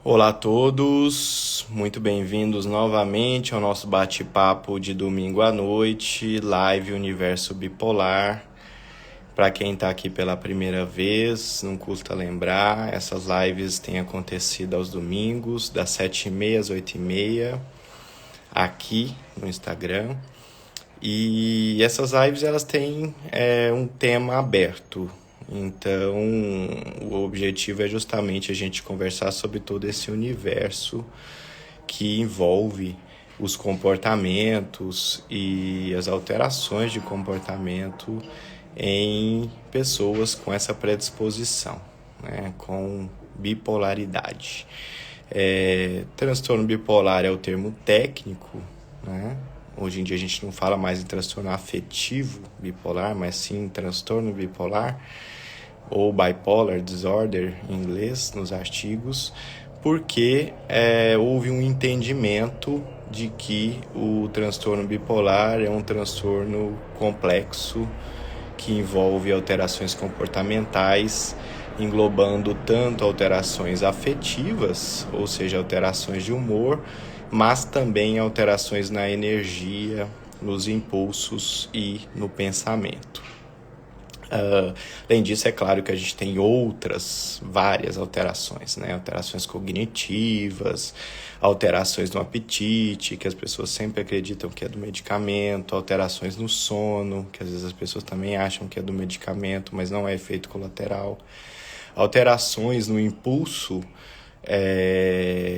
Olá a todos, muito bem-vindos novamente ao nosso bate-papo de domingo à noite, live Universo Bipolar. Para quem está aqui pela primeira vez, não custa lembrar, essas lives têm acontecido aos domingos, das 7h30 às 8h30, aqui no Instagram. E essas lives elas têm um tema aberto. Então, o objetivo é justamente a gente conversar sobre todo esse universo que envolve os comportamentos e as alterações de comportamento em pessoas com essa predisposição, né, com bipolaridade. Transtorno bipolar é o termo técnico, né? Hoje em dia a gente não fala mais em transtorno afetivo bipolar, mas sim em transtorno bipolar, ou bipolar disorder em inglês, nos artigos, porque houve um entendimento de que o transtorno bipolar é um transtorno complexo que envolve alterações comportamentais, englobando tanto alterações afetivas, ou seja, alterações de humor, mas também alterações na energia, nos impulsos e no pensamento. Além disso, é claro que a gente tem várias alterações, né? Alterações cognitivas, alterações no apetite, que as pessoas sempre acreditam que é do medicamento, alterações no sono, que às vezes as pessoas também acham que é do medicamento, mas não é efeito colateral, alterações no impulso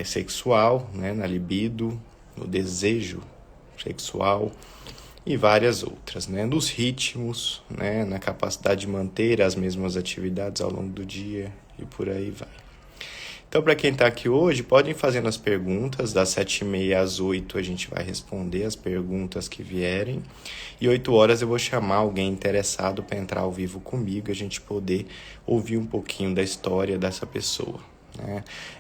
sexual, né? Na libido, no desejo sexual, e várias outras, né? Nos ritmos, né? Na capacidade de manter as mesmas atividades ao longo do dia e por aí vai. Então, para quem está aqui hoje, podem fazendo as perguntas, das 7h30 às 8h a gente vai responder as perguntas que vierem, e 8h eu vou chamar alguém interessado para entrar ao vivo comigo, a gente poder ouvir um pouquinho da história dessa pessoa.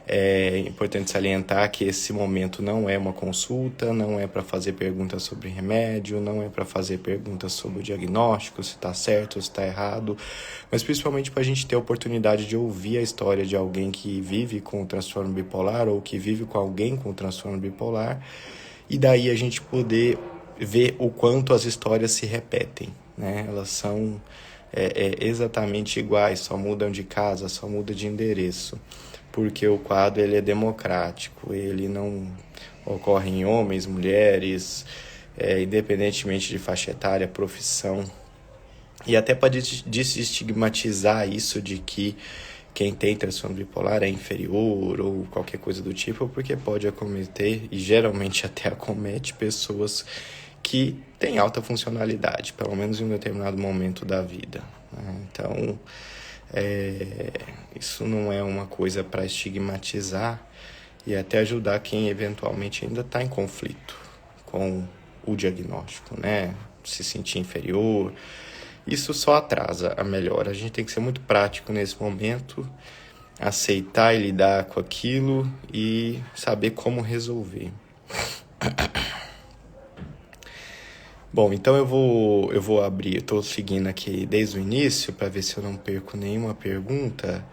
É importante salientar que esse momento não é uma consulta, não é para fazer perguntas sobre remédio, não é para fazer perguntas sobre o diagnóstico, se está certo ou se está errado, mas principalmente para a gente ter a oportunidade de ouvir a história de alguém que vive com transtorno bipolar ou que vive com alguém com transtorno bipolar, e daí a gente poder ver o quanto as histórias se repetem, né? Elas são exatamente iguais, só mudam de casa, só muda de endereço, porque o quadro ele é democrático, ele não ocorre em homens, mulheres, independentemente de faixa etária, profissão, e até para desestigmatizar isso de que quem tem transtorno bipolar é inferior ou qualquer coisa do tipo, porque pode acometer, e geralmente até acomete, pessoas que têm alta funcionalidade, pelo menos em um determinado momento da vida, né? Então, isso não é uma coisa para estigmatizar e até ajudar quem eventualmente ainda está em conflito com o diagnóstico, né? Se sentir inferior. Isso só atrasa a melhora. A gente tem que ser muito prático nesse momento, aceitar e lidar com aquilo e saber como resolver. Bom, então eu vou abrir, eu estou seguindo aqui desde o início para ver se eu não perco nenhuma pergunta,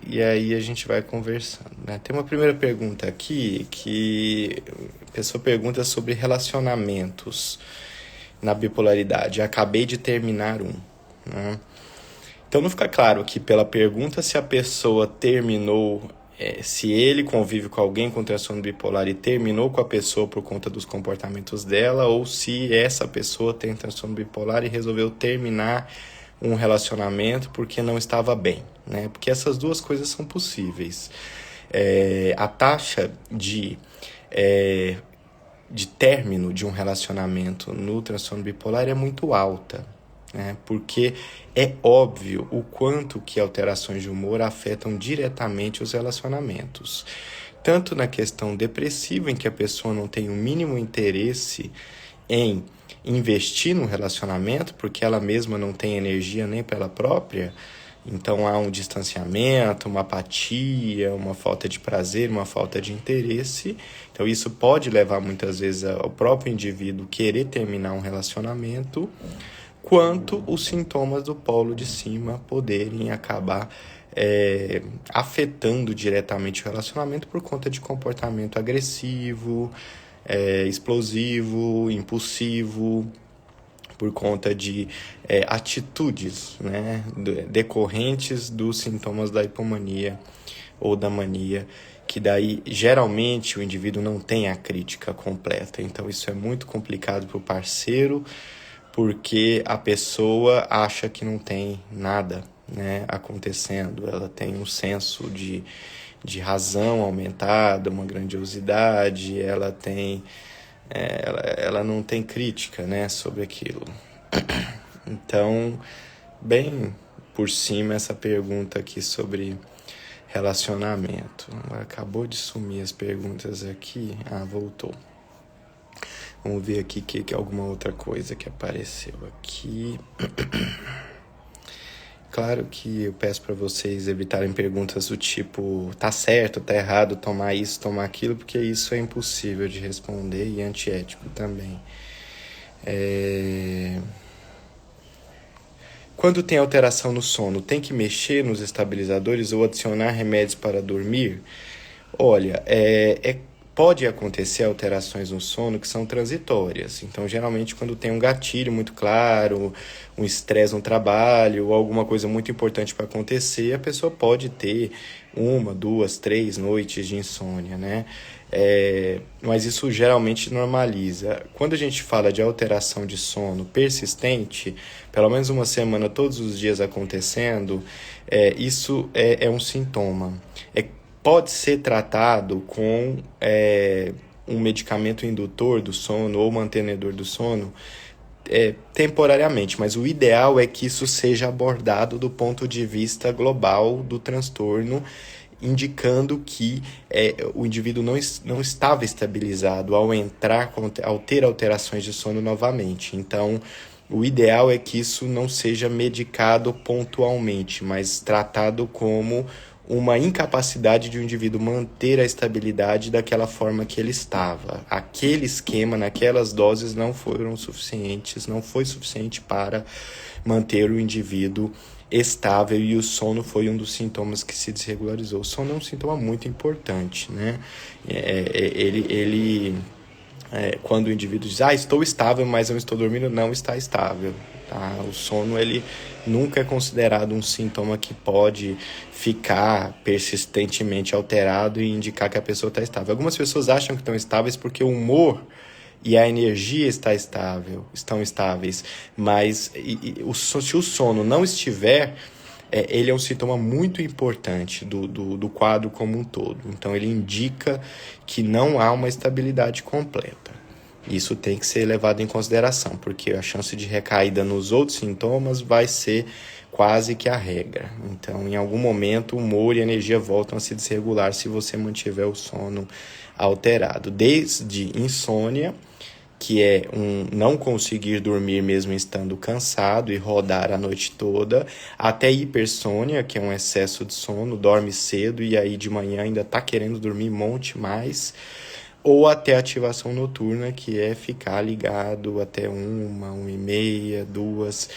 e aí a gente vai conversando, né? Tem uma primeira pergunta aqui que a pessoa pergunta sobre relacionamentos na bipolaridade. Acabei de terminar um, né? Então não fica claro aqui pela pergunta se a pessoa terminou, se ele convive com alguém com transtorno bipolar e terminou com a pessoa por conta dos comportamentos dela, ou se essa pessoa tem transtorno bipolar e resolveu terminar um relacionamento porque não estava bem, né? Porque essas duas coisas são possíveis. A taxa de término de um relacionamento no transtorno bipolar é muito alta, né? Porque é óbvio o quanto que alterações de humor afetam diretamente os relacionamentos. Tanto na questão depressiva, em que a pessoa não tem o mínimo interesse em investir no relacionamento, porque ela mesma não tem energia nem para ela própria, então há um distanciamento, uma apatia, uma falta de prazer, uma falta de interesse. Então isso pode levar muitas vezes ao próprio indivíduo querer terminar um relacionamento, quanto os sintomas do polo de cima poderem acabar afetando diretamente o relacionamento por conta de comportamento agressivo, explosivo, impulsivo, por conta de atitudes, né, decorrentes dos sintomas da hipomania ou da mania, que daí geralmente o indivíduo não tem a crítica completa. Então isso é muito complicado para o parceiro, porque a pessoa acha que não tem nada, né, acontecendo. Ela tem um senso de razão aumentada, uma grandiosidade, ela tem ela não tem crítica, né, sobre aquilo. Então, bem por cima essa pergunta aqui sobre relacionamento. Acabou de sumir as perguntas aqui. Voltou. Vamos ver aqui que alguma outra coisa que apareceu aqui. Claro que eu peço para vocês evitarem perguntas do tipo tá certo, tá errado, tomar isso, tomar aquilo, porque isso é impossível de responder e antiético também. Quando tem alteração no sono, tem que mexer nos estabilizadores ou adicionar remédios para dormir? Olha, pode acontecer alterações no sono que são transitórias. Então, geralmente, quando tem um gatilho muito claro, um estresse no trabalho, ou alguma coisa muito importante para acontecer, a pessoa pode ter 1, 2, 3 noites de insônia, né? Mas isso geralmente normaliza. Quando a gente fala de alteração de sono persistente, pelo menos uma semana, todos os dias acontecendo, isso é um sintoma. Pode ser tratado com um medicamento indutor do sono ou mantenedor do sono temporariamente, mas o ideal é que isso seja abordado do ponto de vista global do transtorno, indicando que o indivíduo não estava estabilizado ao ter alterações de sono novamente. Então, o ideal é que isso não seja medicado pontualmente, mas tratado como uma incapacidade de um indivíduo manter a estabilidade daquela forma que ele estava. Aquele esquema, naquelas doses, não foi suficiente para manter o indivíduo estável, e o sono foi um dos sintomas que se desregularizou. O sono é um sintoma muito importante, né? Quando o indivíduo diz, estou estável, mas eu não estou dormindo, não está estável. Tá? O sono, ele nunca é considerado um sintoma que pode ficar persistentemente alterado e indicar que a pessoa está estável. Algumas pessoas acham que estão estáveis porque o humor e a energia estão estáveis, mas se o sono não estiver, ele é um sintoma muito importante do quadro como um todo. Então, ele indica que não há uma estabilidade completa. Isso tem que ser levado em consideração, porque a chance de recaída nos outros sintomas vai ser quase que a regra. Então, em algum momento, o humor e a energia voltam a se desregular se você mantiver o sono alterado. Desde insônia, que é não conseguir dormir mesmo estando cansado e rodar a noite toda, até hipersônia, que é um excesso de sono, dorme cedo e aí de manhã ainda está querendo dormir um monte mais, ou até ativação noturna, que é ficar ligado até 1h30, 2h,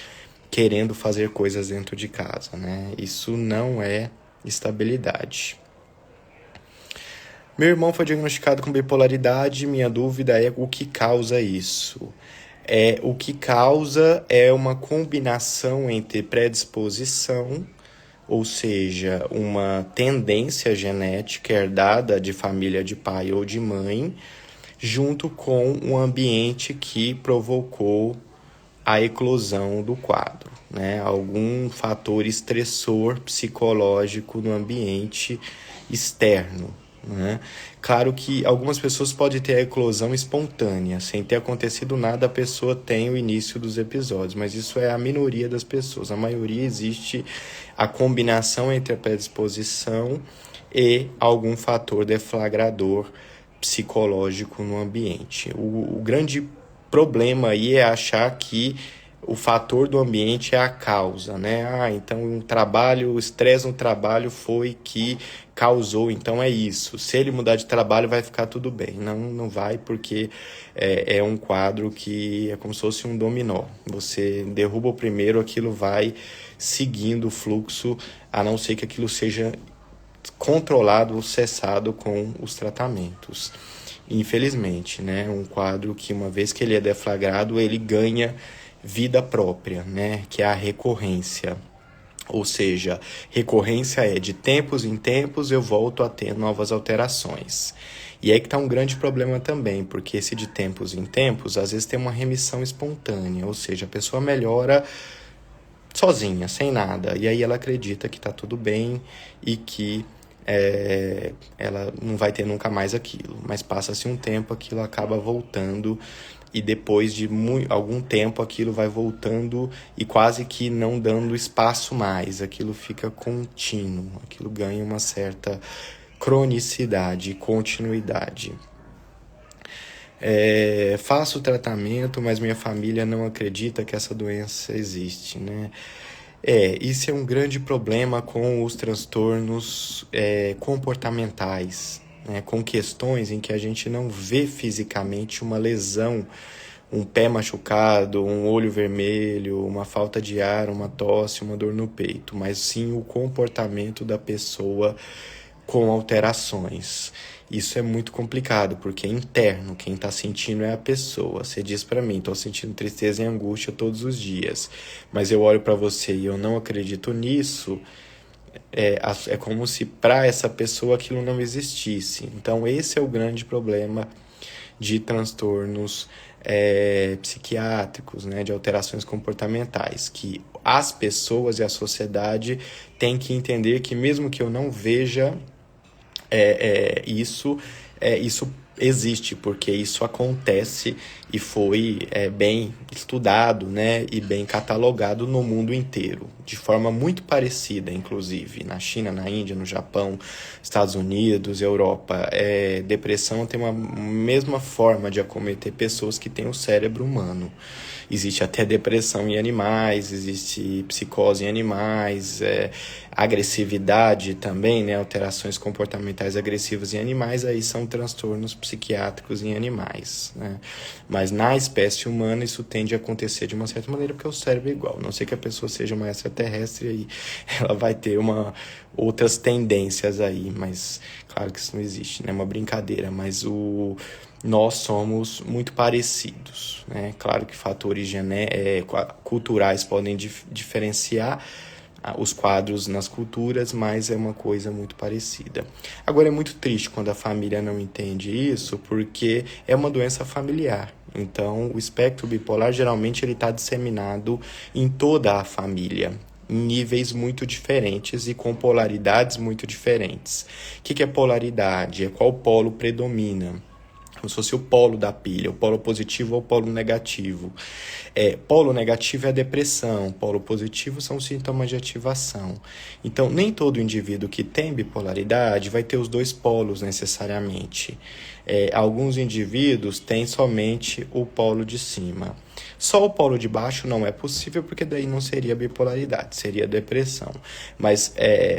querendo fazer coisas dentro de casa, né? Isso não é estabilidade. Meu irmão foi diagnosticado com bipolaridade. Minha dúvida é o que causa isso. O que causa é uma combinação entre predisposição, ou seja, uma tendência genética herdada de família de pai ou de mãe, junto com um ambiente que provocou a eclosão do quadro, né? Algum fator estressor psicológico no ambiente externo, né? Claro que algumas pessoas podem ter a eclosão espontânea, sem ter acontecido nada, a pessoa tem o início dos episódios, mas isso é a minoria das pessoas. A maioria existe a combinação entre a predisposição e algum fator deflagrador psicológico no ambiente. O grande problema aí é achar que o fator do ambiente é a causa, né? Então o estresse no trabalho foi que causou, então é isso. Se ele mudar de trabalho vai ficar tudo bem. Não, não vai, porque é um quadro que é como se fosse um dominó. Você derruba o primeiro, aquilo vai seguindo o fluxo, a não ser que aquilo seja controlado ou cessado com os tratamentos. Infelizmente, né? Um quadro que, uma vez que ele é deflagrado, ele ganha vida própria, né? Que é a recorrência. Ou seja, recorrência é de tempos em tempos eu volto a ter novas alterações. E aí que está um grande problema também, porque esse de tempos em tempos, às vezes tem uma remissão espontânea, ou seja, a pessoa melhora sozinha, sem nada, e aí ela acredita que está tudo bem e que ela não vai ter nunca mais aquilo. Mas passa-se um tempo, aquilo acaba voltando, e depois de algum tempo aquilo vai voltando e quase que não dando espaço mais, aquilo fica contínuo, aquilo ganha uma certa cronicidade, continuidade. Faço o tratamento, mas minha família não acredita que essa doença existe, né? Isso é um grande problema com os transtornos comportamentais, né? Com questões em que a gente não vê fisicamente uma lesão, um pé machucado, um olho vermelho, uma falta de ar, uma tosse, uma dor no peito, mas sim o comportamento da pessoa com alterações. Isso é muito complicado, porque é interno, quem está sentindo é a pessoa. Você diz para mim, estou sentindo tristeza e angústia todos os dias, mas eu olho para você e eu não acredito nisso, é como se para essa pessoa aquilo não existisse. Então esse é o grande problema de transtornos psiquiátricos, né, de alterações comportamentais, que as pessoas e a sociedade têm que entender que mesmo que eu não veja isso existe, porque isso acontece e foi bem estudado, né, e bem catalogado no mundo inteiro, de forma muito parecida, inclusive, na China, na Índia, no Japão, Estados Unidos, Europa. Depressão tem uma mesma forma de acometer pessoas que têm o cérebro humano. Existe até depressão em animais, existe psicose em animais, agressividade também, né? Alterações comportamentais agressivas em animais, aí são transtornos psiquiátricos em animais, né? Mas na espécie humana isso tende a acontecer de uma certa maneira porque o cérebro é igual. Não sei que a pessoa seja uma extraterrestre, aí ela vai ter outras tendências aí, mas claro que isso não existe, né? É uma brincadeira, mas nós somos muito parecidos, né? Claro que fatores culturais podem diferenciar os quadros nas culturas, mas é uma coisa muito parecida. Agora, é muito triste quando a família não entende isso, porque é uma doença familiar. Então, o espectro bipolar, geralmente, ele está disseminado em toda a família, em níveis muito diferentes e com polaridades muito diferentes. O que é polaridade? É qual polo predomina. Como se fosse o polo da pilha, o polo positivo ou o polo negativo. Polo negativo é a depressão, polo positivo são os sintomas de ativação. Então, nem todo indivíduo que tem bipolaridade vai ter os dois polos necessariamente. Alguns indivíduos têm somente o polo de cima. Só o polo de baixo não é possível, porque daí não seria bipolaridade, seria depressão. Mas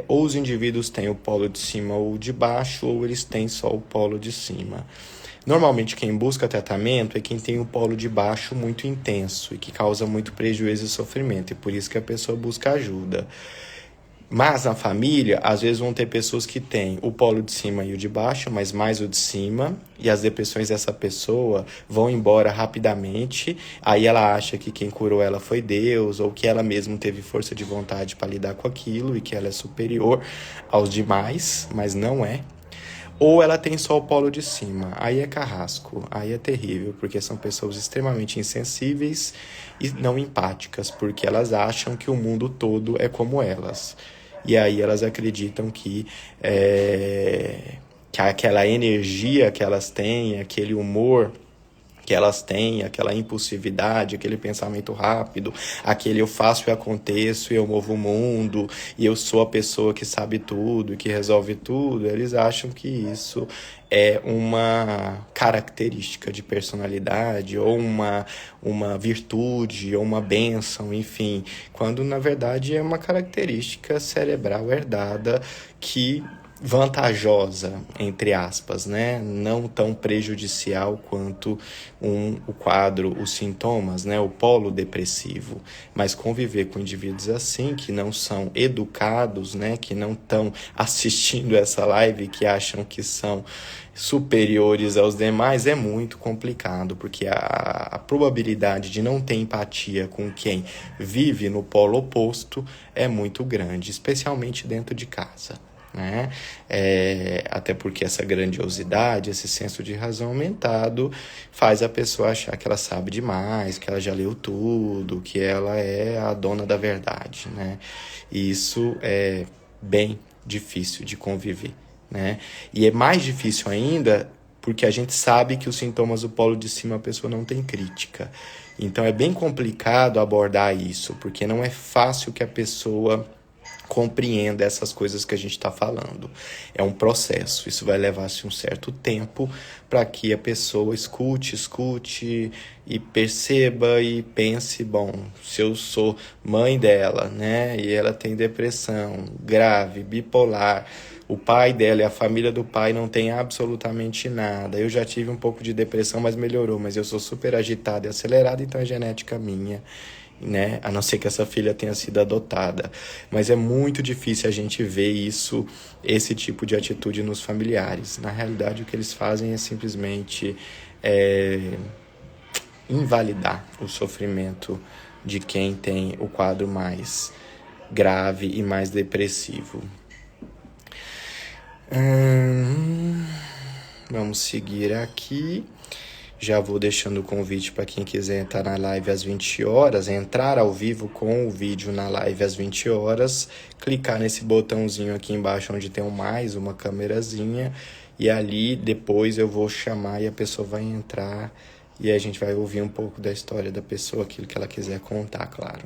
ou os indivíduos têm o polo de cima ou de baixo, ou eles têm só o polo de cima. Normalmente quem busca tratamento é quem tem o polo de baixo muito intenso e que causa muito prejuízo e sofrimento, e por isso que a pessoa busca ajuda. Mas na família, às vezes vão ter pessoas que têm o polo de cima e o de baixo, mas mais o de cima, e as depressões dessa pessoa vão embora rapidamente, aí ela acha que quem curou ela foi Deus, ou que ela mesma teve força de vontade para lidar com aquilo e que ela é superior aos demais, mas não é. Ou ela tem só o polo de cima, aí é carrasco, aí é terrível, porque são pessoas extremamente insensíveis e não empáticas, porque elas acham que o mundo todo é como elas. E aí elas acreditam que aquela energia que elas têm, aquele humor que elas têm, aquela impulsividade, aquele pensamento rápido, aquele eu faço e aconteço e eu movo o mundo e eu sou a pessoa que sabe tudo e que resolve tudo, eles acham que isso é uma característica de personalidade ou uma virtude ou uma bênção, enfim, quando na verdade é uma característica cerebral herdada que vantajosa, entre aspas, né? Não tão prejudicial quanto o quadro, os sintomas, né? O polo depressivo. Mas conviver com indivíduos assim, que não são educados, né? Que não estão assistindo essa live, que acham que são superiores aos demais, é muito complicado, porque a probabilidade de não ter empatia com quem vive no polo oposto é muito grande, especialmente dentro de casa. Né? Até porque essa grandiosidade, esse senso de razão aumentado faz a pessoa achar que ela sabe demais, que ela já leu tudo, que ela é a dona da verdade, né? E isso é bem difícil de conviver, né? E é mais difícil ainda porque a gente sabe que os sintomas do polo de cima a pessoa não tem crítica. Então é bem complicado abordar isso, porque não é fácil que a pessoa compreenda essas coisas que a gente está falando. É um processo, isso vai levar-se um certo tempo para que a pessoa escute e perceba e pense, bom, se eu sou mãe dela, né, e ela tem depressão grave, bipolar, o pai dela e a família do pai não tem absolutamente nada. Eu já tive um pouco de depressão, mas melhorou, mas eu sou super agitado e acelerado, então é genética minha. Né? A não ser que essa filha tenha sido adotada. Mas é muito difícil a gente ver isso, esse tipo de atitude nos familiares. Na realidade, o que eles fazem é simplesmente invalidar o sofrimento de quem tem o quadro mais grave e mais depressivo. Vamos seguir aqui. Já vou deixando o convite para quem quiser entrar na live às 20 horas, entrar ao vivo com o vídeo na live às 20 horas, clicar nesse botãozinho aqui embaixo onde tem um mais, uma câmerazinha, e ali depois eu vou chamar e a pessoa vai entrar e a gente vai ouvir um pouco da história da pessoa, aquilo que ela quiser contar, claro.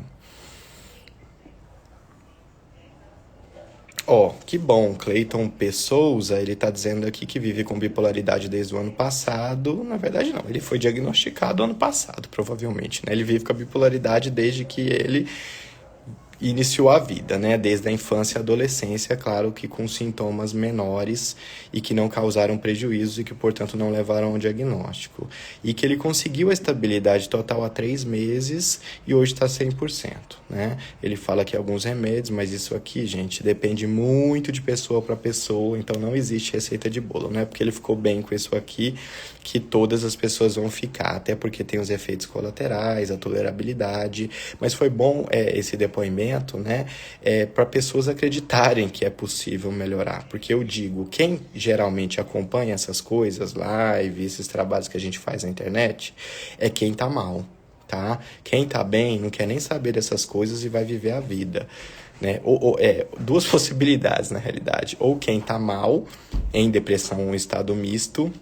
Que bom, Cleiton P. Souza, ele tá dizendo aqui que vive com bipolaridade desde o ano passado. Na verdade não, ele foi diagnosticado ano passado, provavelmente, né? Ele vive com a bipolaridade desde que ele iniciou a vida, né? Desde a infância e adolescência, claro que com sintomas menores e que não causaram prejuízo e que, portanto, não levaram ao diagnóstico. E que ele conseguiu a estabilidade total há 3 meses e hoje está 100%, né? Ele fala que alguns remédios, mas isso aqui, gente, depende muito de pessoa para pessoa, então não existe receita de bolo, não é porque ele ficou bem com isso aqui que todas as pessoas vão ficar, até porque tem os efeitos colaterais, a tolerabilidade, mas foi bom esse depoimento, né, para pessoas acreditarem que é possível melhorar, porque eu digo, quem geralmente acompanha essas coisas, live, esses trabalhos que a gente faz na internet, é quem tá mal, tá? Quem tá bem não quer nem saber dessas coisas e vai viver a vida, né? Duas possibilidades na realidade, ou quem tá mal, em depressão, um estado misto,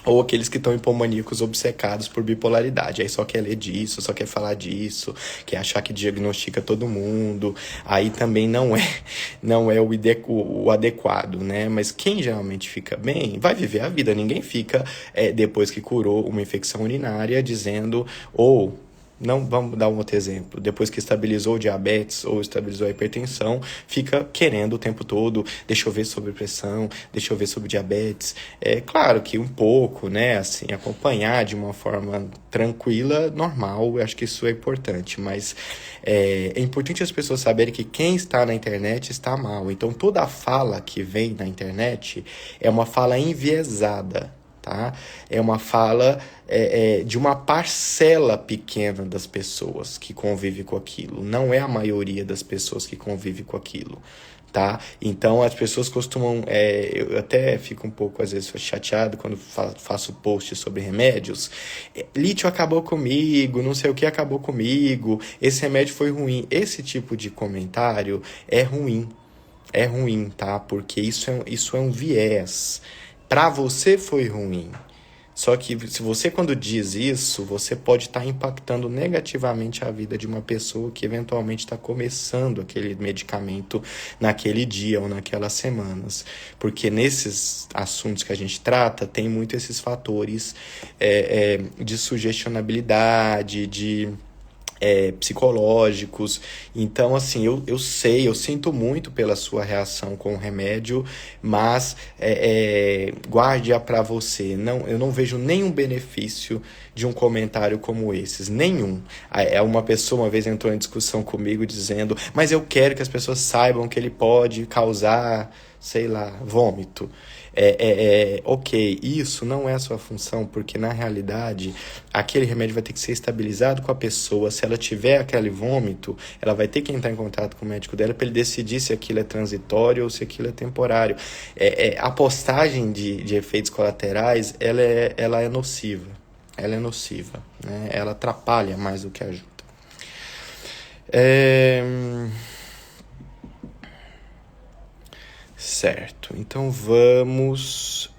ou aqueles que estão hipomaníacos obcecados por bipolaridade. Aí só quer ler disso, só quer falar disso, quer achar que diagnostica todo mundo. Aí também não é o adequado, né? Mas quem geralmente fica bem, vai viver a vida. Ninguém fica, depois que curou uma infecção urinária, dizendo, não, vamos dar um outro exemplo. Depois que estabilizou o diabetes ou estabilizou a hipertensão, fica querendo o tempo todo, deixa eu ver sobre pressão, deixa eu ver sobre diabetes. É claro que um pouco, né, assim, acompanhar de uma forma tranquila, normal, eu acho que isso é importante, mas é importante as pessoas saberem que quem está na internet está mal. Então toda a fala que vem na internet é uma fala enviesada. Tá? É uma fala de uma parcela pequena das pessoas que convive com aquilo. Não é a maioria das pessoas que convive com aquilo. Tá? Então as pessoas costumam... eu até fico um pouco, às vezes, chateado quando faço posts sobre remédios. Lítio acabou comigo, não sei o que acabou comigo, esse remédio foi ruim. Esse tipo de comentário é ruim. É ruim, tá? Porque isso é um viés. Para você foi ruim, Só que se você, quando diz isso, você pode estar impactando negativamente a vida de uma pessoa que eventualmente está começando aquele medicamento naquele dia ou naquelas semanas. Porque nesses assuntos que a gente trata, tem muito esses fatores de sugestionabilidade, de psicológicos. Então, assim, eu sei, eu sinto muito pela sua reação com o remédio, mas guarde-a para você. Não, eu não vejo nenhum benefício de um comentário como esses, nenhum. Uma pessoa uma vez entrou em discussão comigo dizendo, mas eu quero que as pessoas saibam que ele pode causar, sei lá, vômito. Ok, isso não é a sua função, porque na realidade aquele remédio vai ter que ser estabilizado com a pessoa. Se ela tiver aquele vômito, ela vai ter que entrar em contato com o médico dela para ele decidir se aquilo é transitório ou se aquilo é temporário. A postagem de efeitos colaterais, ela é nociva. Ela é nociva, né? Ela atrapalha mais do que ajuda. Certo, então vamos...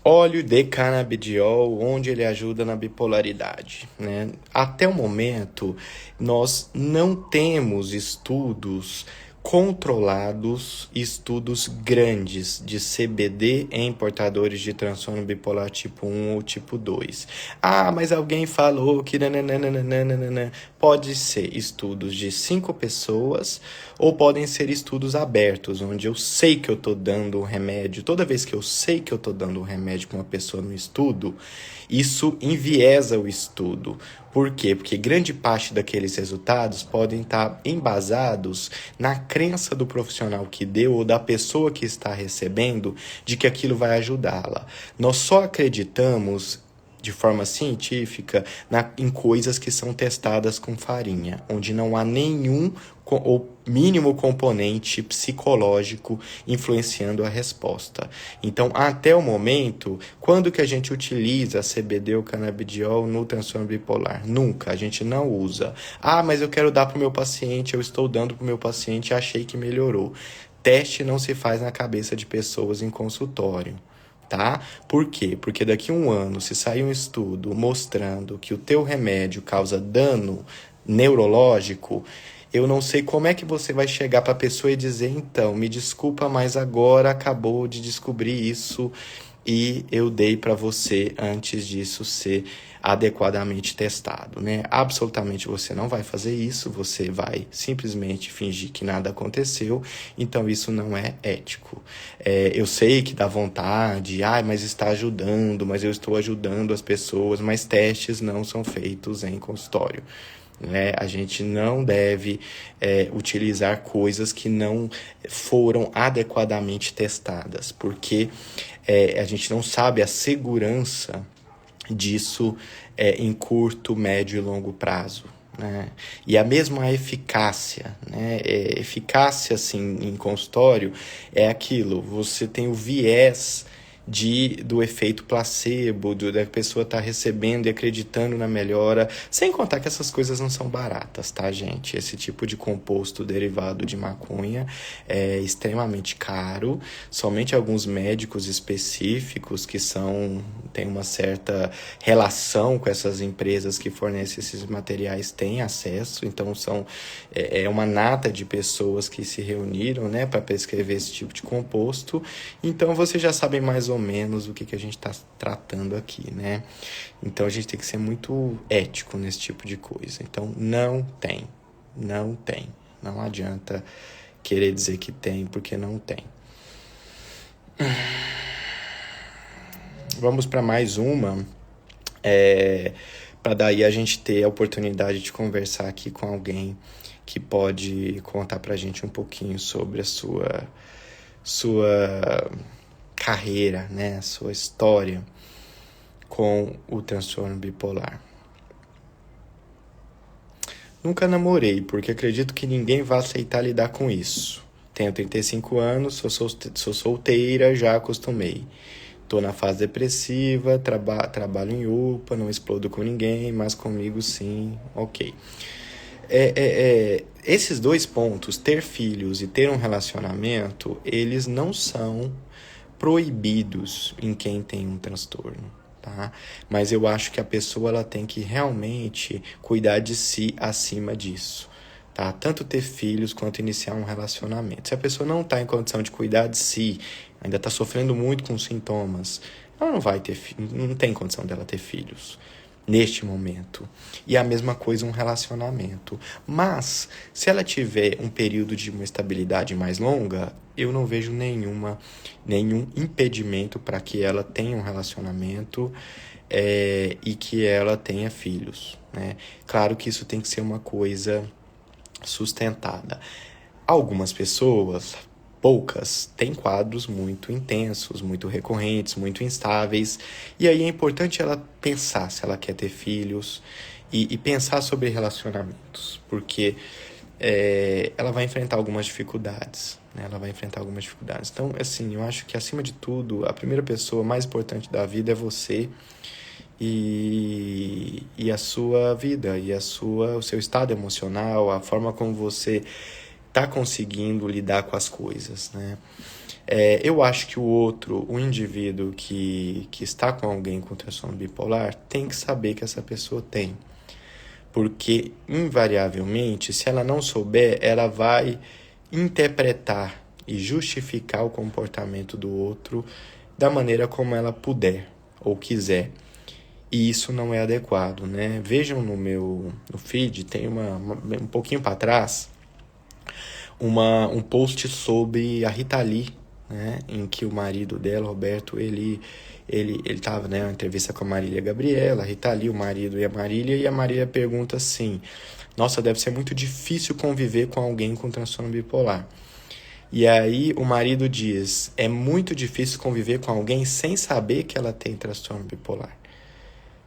Óleo de canabidiol, onde ele ajuda na bipolaridade, né? Até o momento, nós não temos estudos controlados, estudos grandes de CBD em portadores de transtorno bipolar tipo 1 ou tipo 2. Ah, mas alguém falou que... nananana. Pode ser estudos de 5 pessoas ou podem ser estudos abertos, onde eu sei que eu estou dando um remédio. Toda vez que eu sei que eu estou dando um remédio para uma pessoa no estudo, isso enviesa o estudo. Por quê? Porque grande parte daqueles resultados podem estar embasados na crença do profissional que deu ou da pessoa que está recebendo de que aquilo vai ajudá-la. Nós só acreditamos de forma científica em coisas que são testadas com farinha, onde não há nenhum ou mínimo componente psicológico influenciando a resposta. Então, até o momento, quando que a gente utiliza CBD ou canabidiol no transtorno bipolar? Nunca, a gente não usa. Ah, mas eu quero dar para o meu paciente, eu estou dando para o meu paciente e achei que melhorou. Teste não se faz na cabeça de pessoas em consultório. Tá? Por quê? Porque daqui a um ano, se sair um estudo mostrando que o teu remédio causa dano neurológico, eu não sei como é que você vai chegar para a pessoa e dizer, então, me desculpa, mas agora acabou de descobrir isso e eu dei para você antes disso ser adequadamente testado, né? Absolutamente você não vai fazer isso, você vai simplesmente fingir que nada aconteceu, então isso não é ético. Eu sei que dá vontade, mas está ajudando, mas eu estou ajudando as pessoas, mas testes não são feitos em consultório. Né? A gente não deve utilizar coisas que não foram adequadamente testadas, porque a gente não sabe a segurança disso em curto, médio e longo prazo. Né? E a mesma eficácia, né? Eficácia assim, em consultório é aquilo, você tem o viés do efeito placebo, da pessoa estar recebendo e acreditando na melhora, sem contar que essas coisas não são baratas, tá, gente? Esse tipo de composto derivado de maconha é extremamente caro, somente alguns médicos específicos que têm uma certa relação com essas empresas que fornecem esses materiais têm acesso, então é uma nata de pessoas que se reuniram, né, para prescrever esse tipo de composto, então vocês já sabem mais ou menos o que a gente está tratando aqui, né? Então a gente tem que ser muito ético nesse tipo de coisa. Então não tem. Não adianta querer dizer que tem, porque não tem. Vamos para mais uma, para daí a gente ter a oportunidade de conversar aqui com alguém que pode contar pra gente um pouquinho sobre a sua carreira, né, a sua história com o transtorno bipolar. Nunca namorei, porque acredito que ninguém vai aceitar lidar com isso. Tenho 35 anos, sou solteira, já acostumei. Tô na fase depressiva, trabalho em UPA, não explodo com ninguém, mas comigo sim, ok. Esses dois pontos, ter filhos e ter um relacionamento, eles não são proibidos em quem tem um transtorno, tá? Mas eu acho que a pessoa ela tem que realmente cuidar de si acima disso, tá? Tanto ter filhos quanto iniciar um relacionamento. Se a pessoa não está em condição de cuidar de si, ainda está sofrendo muito com sintomas, ela não vai ter, não tem condição dela ter filhos neste momento. E a mesma coisa um relacionamento. Mas, se ela tiver um período de uma estabilidade mais longa, eu não vejo nenhum impedimento para que ela tenha um relacionamento e que ela tenha filhos, né? Claro que isso tem que ser uma coisa sustentada. Algumas pessoas, poucas, têm quadros muito intensos, muito recorrentes, muito instáveis, e aí é importante ela pensar se ela quer ter filhos e pensar sobre relacionamentos, porque ela vai enfrentar algumas dificuldades, né? Ela vai enfrentar algumas dificuldades. Então, assim, eu acho que acima de tudo, a primeira pessoa mais importante da vida é você e a sua vida, e o seu estado emocional, a forma como você está conseguindo lidar com as coisas, né? Eu acho que o indivíduo que está com alguém com transtorno bipolar, tem que saber que essa pessoa tem. Porque, invariavelmente, se ela não souber, ela vai interpretar e justificar o comportamento do outro da maneira como ela puder ou quiser. E isso não é adequado, né? Vejam no feed, tem um pouquinho para trás, um post sobre a Rita Lee, né? Em que o marido dela, Roberto, ele estava, né, uma entrevista com a Marília Gabriela, a Rita Lee, o marido e a Marília pergunta assim: nossa, deve ser muito difícil conviver com alguém com transtorno bipolar. E aí o marido diz: é muito difícil conviver com alguém sem saber que ela tem transtorno bipolar.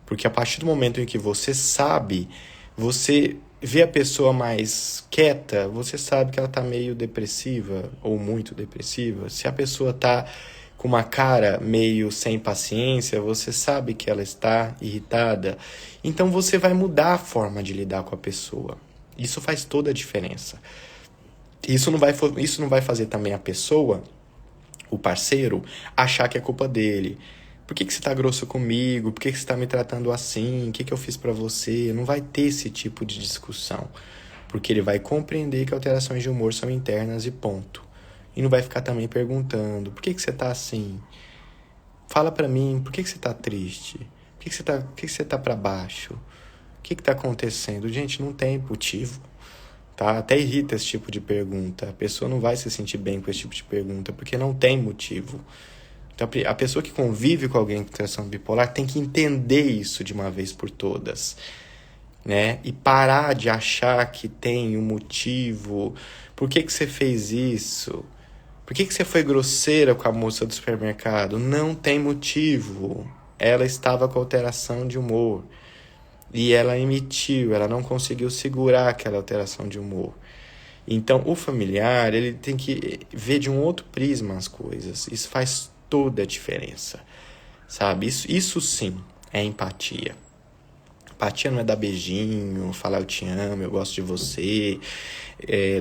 Porque a partir do momento em que você sabe, você vê a pessoa mais quieta, você sabe que ela está meio depressiva ou muito depressiva. Se a pessoa está com uma cara meio sem paciência, você sabe que ela está irritada. Então você vai mudar a forma de lidar com a pessoa. Isso faz toda a diferença. Isso não vai fazer também a pessoa, o parceiro, achar que é culpa dele. Por que você tá grosso comigo? Por que você tá me tratando assim? O que eu fiz pra você? Não vai ter esse tipo de discussão. Porque ele vai compreender que alterações de humor são internas e ponto. E não vai ficar também perguntando: por que você tá assim? Fala pra mim, por que você tá triste? Por que você tá pra baixo? O que tá acontecendo? Gente, não tem motivo. Tá? Até irrita esse tipo de pergunta. A pessoa não vai se sentir bem com esse tipo de pergunta, porque não tem motivo. Então, a pessoa que convive com alguém com transtorno bipolar tem que entender isso de uma vez por todas, né? E parar de achar que tem um motivo. Por que você fez isso? Por que você foi grosseira com a moça do supermercado? Não tem motivo. Ela estava com alteração de humor. E ela ela não conseguiu segurar aquela alteração de humor. Então, o familiar, ele tem que ver de um outro prisma as coisas. Isso faz toda a diferença, sabe? Isso sim é empatia. Empatia não é dar beijinho, falar eu te amo, eu gosto de você,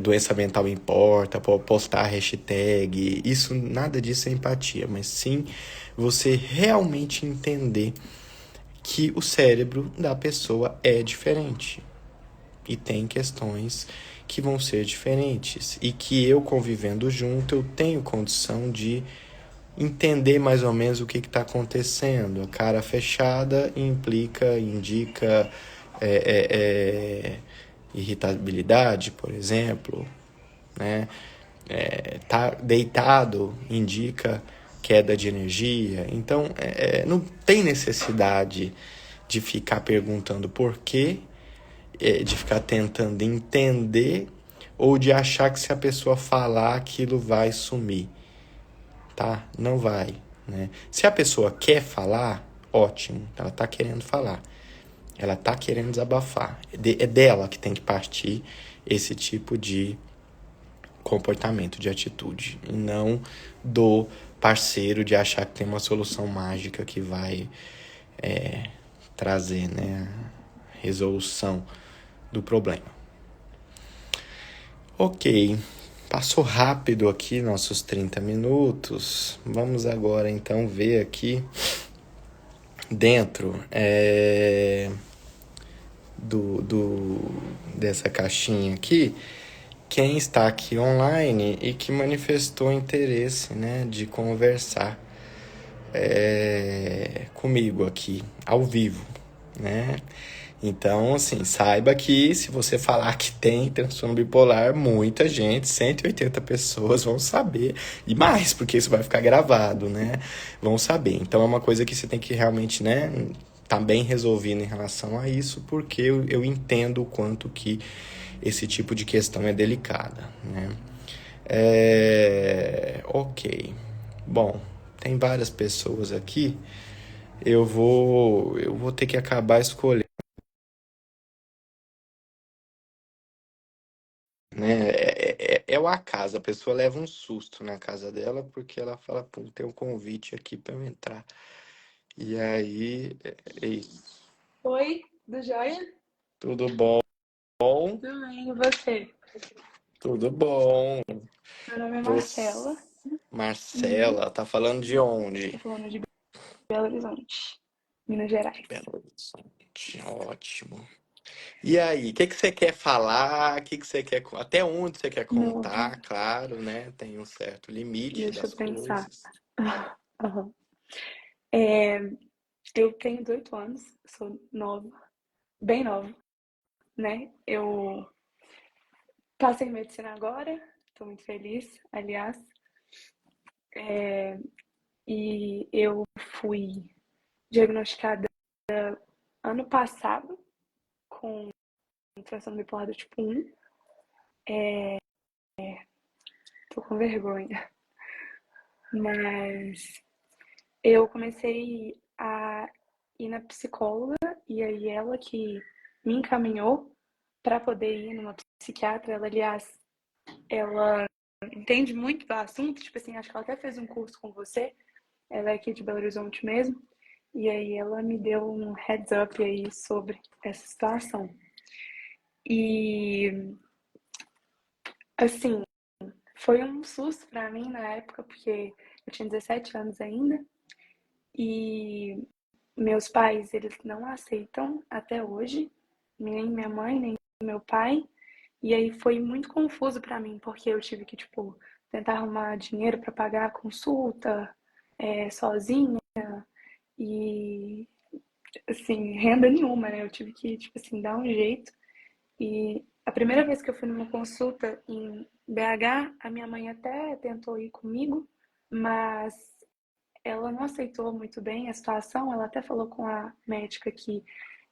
doença mental importa, postar hashtag. Isso, nada disso é empatia, mas sim você realmente entender que o cérebro da pessoa é diferente. E tem questões que vão ser diferentes. E que eu convivendo junto, eu tenho condição de entender mais ou menos o que está acontecendo. A cara fechada indica irritabilidade, por exemplo, né? Tá deitado indica queda de energia. Então, não tem necessidade de ficar perguntando por quê, de ficar tentando entender ou de achar que se a pessoa falar aquilo vai sumir. Tá? Não vai, né? Se a pessoa quer falar, ótimo, ela tá querendo falar. Ela tá querendo desabafar. É dela que tem que partir esse tipo de comportamento, de atitude. E não do parceiro de achar que tem uma solução mágica que vai trazer, né, a resolução do problema. Ok. Passou rápido aqui nossos 30 minutos. Vamos agora então ver aqui dentro dessa caixinha aqui quem está aqui online e que manifestou interesse, né, de conversar comigo aqui ao vivo, né? Então, assim, saiba que se você falar que tem transtorno bipolar, muita gente, 180 pessoas vão saber, e mais, porque isso vai ficar gravado, né? Vão saber. Então é uma coisa que você tem que realmente, né, tá bem resolvido em relação a isso, porque eu entendo o quanto que esse tipo de questão é delicada, né? Ok. Bom, tem várias pessoas aqui. Eu vou ter que acabar escolhendo, né? É o acaso, a pessoa leva um susto na casa dela porque ela fala, pô, tem um convite aqui para eu entrar. E aí, é isso. Oi, do Joia? Tudo bom? Tudo bem, e você? Tudo bom. Meu nome é Você, Marcela e Marcela, tá falando de onde? tô falando de Belo Horizonte, Minas Gerais. Belo Horizonte, ótimo. E aí, o que que você quer falar? O que que você quer, até onde você quer No, contar? Claro, né? Tem um certo limite deixa eu das pensar. coisas. Aham. É, eu tenho 18 anos, sou nova, bem nova, né? Eu passei em medicina agora, tô muito feliz, aliás. E eu fui diagnosticada ano passado com transtorno bipolar do tipo 1. Tô com vergonha. Mas eu comecei a ir na psicóloga e aí ela que me encaminhou para poder ir numa psiquiatra. Ela, aliás, ela entende muito do assunto, tipo assim, acho que ela até fez um curso com você. Ela é aqui de Belo Horizonte mesmo. E aí ela me deu um heads up aí sobre essa situação. E assim, foi um susto para mim na época, porque eu tinha 17 anos ainda e meus pais, eles não aceitam até hoje, nem minha mãe, nem meu pai. E aí foi muito confuso pra mim, porque eu tive que, tipo, tentar arrumar dinheiro pra pagar a consulta, sozinha e, assim, renda nenhuma, né? Eu tive que, tipo assim, dar um jeito. E a primeira vez que eu fui numa consulta em BH, a minha mãe até tentou ir comigo, mas ela não aceitou muito bem a situação. Ela até falou com a médica que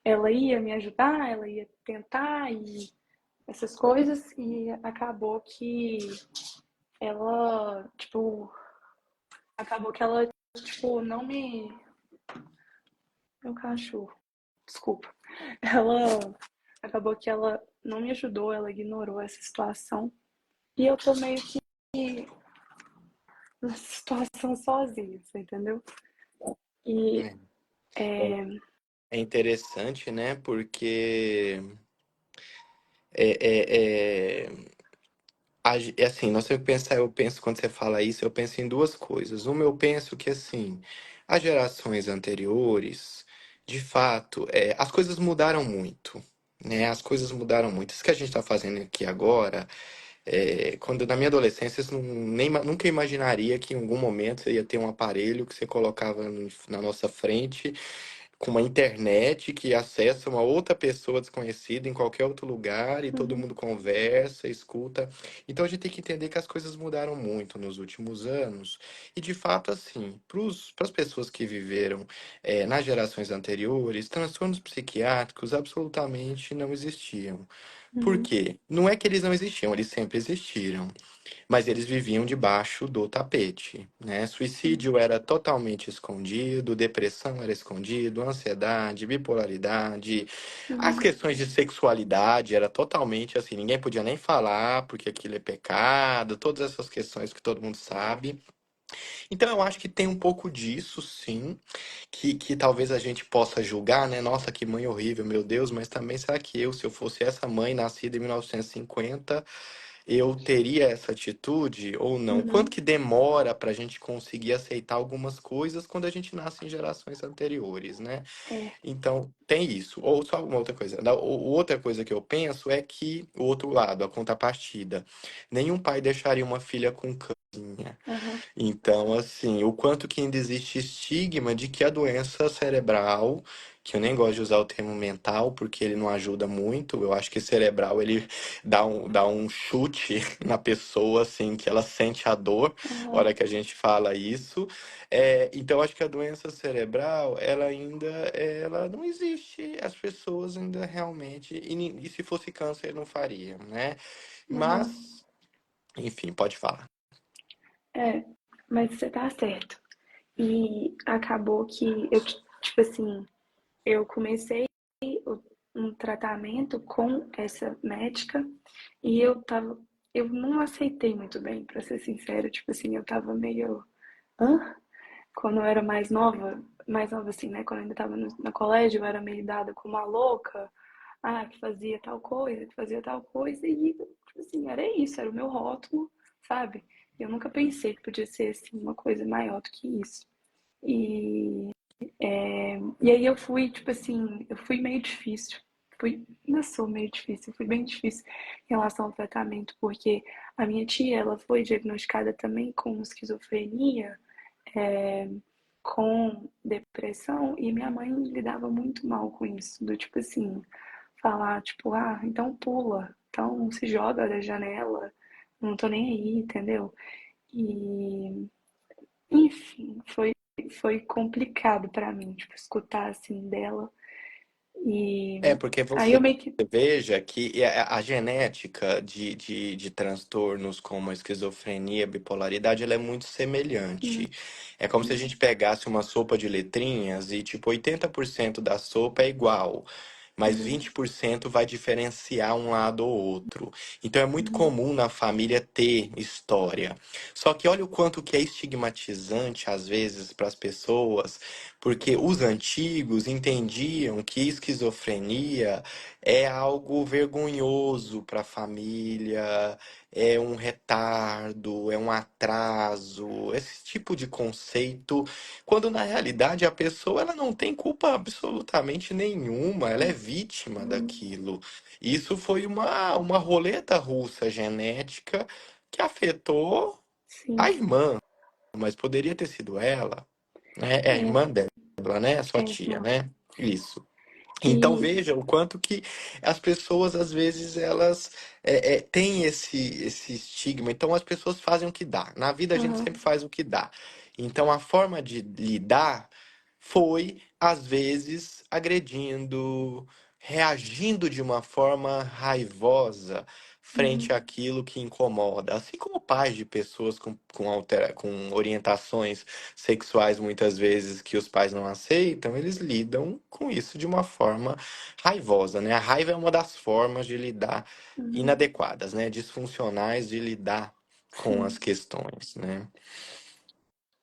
ela ia me ajudar, ela ia tentar e essas coisas, e acabou que ela, tipo, não me. Meu cachorro, desculpa. Ela acabou que ela não me ajudou, ela ignorou essa situação. E eu tô meio que nessa situação sozinha, você entendeu? E É, é interessante, né? Porque é, é, é, é assim, nós sempre pensar, eu penso quando você fala isso, eu penso em duas coisas. Uma, eu penso que assim, as gerações anteriores, de fato, as coisas mudaram muito, né? As coisas mudaram muito. Isso que a gente está fazendo aqui agora, quando na minha adolescência, eu nunca imaginaria que em algum momento você ia ter um aparelho que você colocava na nossa frente com uma internet que acessa uma outra pessoa desconhecida em qualquer outro lugar e todo uhum, mundo conversa, escuta. Então a gente tem que entender que as coisas mudaram muito nos últimos anos. E de fato, assim, para as pessoas que viveram nas gerações anteriores, transtornos psiquiátricos absolutamente não existiam. Por uhum, quê? Não é que eles não existiam, eles sempre existiram, mas eles viviam debaixo do tapete, né? sim, Suicídio era totalmente escondido, depressão era escondido, ansiedade, bipolaridade, as uhum, questões de sexualidade era totalmente assim, ninguém podia nem falar porque aquilo é pecado, todas essas questões que todo mundo sabe. Então eu acho que tem um pouco disso, sim, que talvez a gente possa julgar, né? Nossa, que mãe horrível, meu Deus, mas também será que eu, se eu fosse essa mãe nascida em 1950 eu teria essa atitude ou não? Quanto Uhum. que demora para a gente conseguir aceitar algumas coisas quando a gente nasce em gerações anteriores, né? É. Então, tem isso. Ou só uma outra coisa. Outra coisa que eu penso é que o outro lado, a contrapartida. Nenhum pai deixaria uma filha com câncer. Aham. Então, assim, o quanto que ainda existe estigma de que a doença cerebral, que eu nem gosto de usar o termo mental, porque ele não ajuda muito, eu acho que cerebral ele dá um chute na pessoa, assim, que ela sente a dor, na Aham. hora que a gente fala isso. Então, eu acho que a doença cerebral, ela não existe, as pessoas ainda realmente, e se fosse câncer, não fariam, né? Aham. Mas, enfim, pode falar. É, mas você tá certo. E acabou que eu, tipo assim, eu comecei um tratamento com essa médica e eu não aceitei muito bem, pra ser sincera, tipo assim, eu tava meio, hã? Quando eu era mais nova assim, né, quando eu ainda tava no colégio, eu era meio dada como uma louca, que fazia tal coisa, que fazia tal coisa e, tipo assim, era isso, era o meu rótulo, sabe? Eu nunca pensei que podia ser, assim, uma coisa maior do que isso. E e aí eu fui, tipo assim, eu fui meio difícil. Ainda sou meio difícil, fui bem difícil em relação ao tratamento, porque a minha tia, ela foi diagnosticada também com esquizofrenia, é, com depressão, e minha mãe lidava muito mal com isso, do tipo assim, falar, tipo, então pula, então se joga da janela, não tô nem aí, entendeu? E, enfim, foi complicado pra mim, tipo, escutar assim dela. E Porque aí você eu meio que. veja que a genética de transtornos como a esquizofrenia, a bipolaridade, ela é muito Hum, semelhante. É como se a gente pegasse uma sopa de letrinhas e, tipo, 80% da sopa é igual, mas uhum, 20% vai diferenciar um lado ou outro. Então é muito uhum, comum na família ter história. Só que olha o quanto que é estigmatizante, às vezes, para as pessoas, porque os antigos entendiam que esquizofrenia é algo vergonhoso para a família, é um retardo, é um atraso, esse tipo de conceito, quando na realidade a pessoa ela não tem culpa absolutamente nenhuma, ela é vítima uhum, daquilo. Isso foi uma roleta russa genética que afetou a sim, irmã, mas poderia ter sido ela, né? É a é, irmã dela, né? Sua é tia, irmã. né? Isso. Então E, veja o quanto que as pessoas às vezes elas têm esse estigma. Então as pessoas fazem o que dá. Na vida a gente aham, sempre faz o que dá. Então a forma de lidar foi às vezes agredindo, reagindo de uma forma raivosa frente uhum, àquilo que incomoda. Assim como pais de pessoas com orientações sexuais muitas vezes que os pais não aceitam, eles lidam com isso de uma forma raivosa, né? A raiva é uma das formas de lidar uhum, inadequadas, né? Disfuncionais de lidar com as sim. questões, né?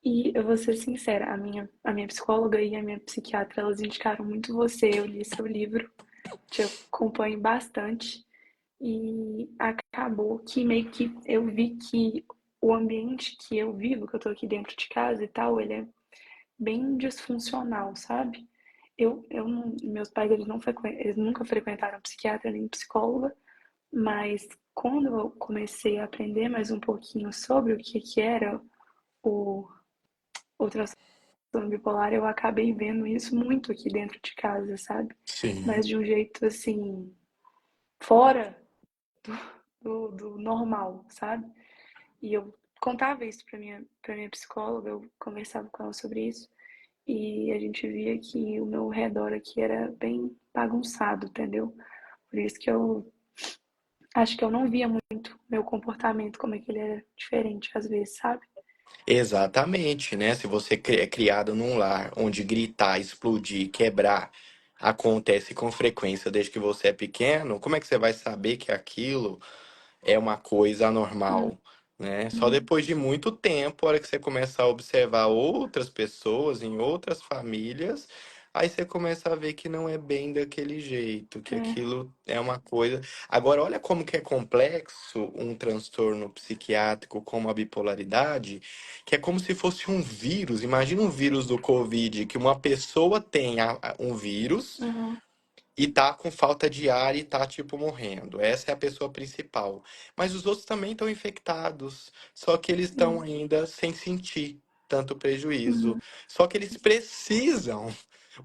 E eu vou ser sincera, a minha psicóloga e a minha psiquiatra, elas indicaram muito você, eu li seu livro, te acompanho bastante. E acabou que meio que eu vi que o ambiente que eu vivo, que eu tô aqui dentro de casa e tal, ele é bem disfuncional, sabe? Meus pais, eles nunca frequentaram psiquiatra nem psicóloga, mas quando eu comecei a aprender mais um pouquinho sobre o que era o, o transtorno bipolar, eu acabei vendo isso muito aqui dentro de casa, sabe? Sim. Mas de um jeito assim, fora do normal, sabe? E eu contava isso pra minha psicóloga, eu conversava com ela sobre isso. E a gente via que o meu redor aqui era bem bagunçado, entendeu? Por isso que eu acho que eu não via muito meu comportamento, como é que ele era diferente às vezes, sabe? Exatamente, né? Se você é criado num lar onde gritar, explodir, quebrar acontece com frequência desde que você é pequeno, como é que você vai saber que aquilo é uma coisa anormal, né? Só Uhum, depois de muito tempo, a hora que você começa a observar outras pessoas em outras famílias, Aí você começa a ver que não é bem daquele jeito, que É, aquilo é uma coisa. Agora, olha como que é complexo um transtorno psiquiátrico como a bipolaridade, que é como se fosse um vírus. Imagina um vírus do Covid, que uma pessoa tem um vírus aham, e tá com falta de ar e tá, tipo, morrendo. Essa é a pessoa principal. Mas os outros também estão infectados, só que eles estão sim, ainda sem sentir tanto prejuízo. uhum. Só que eles precisam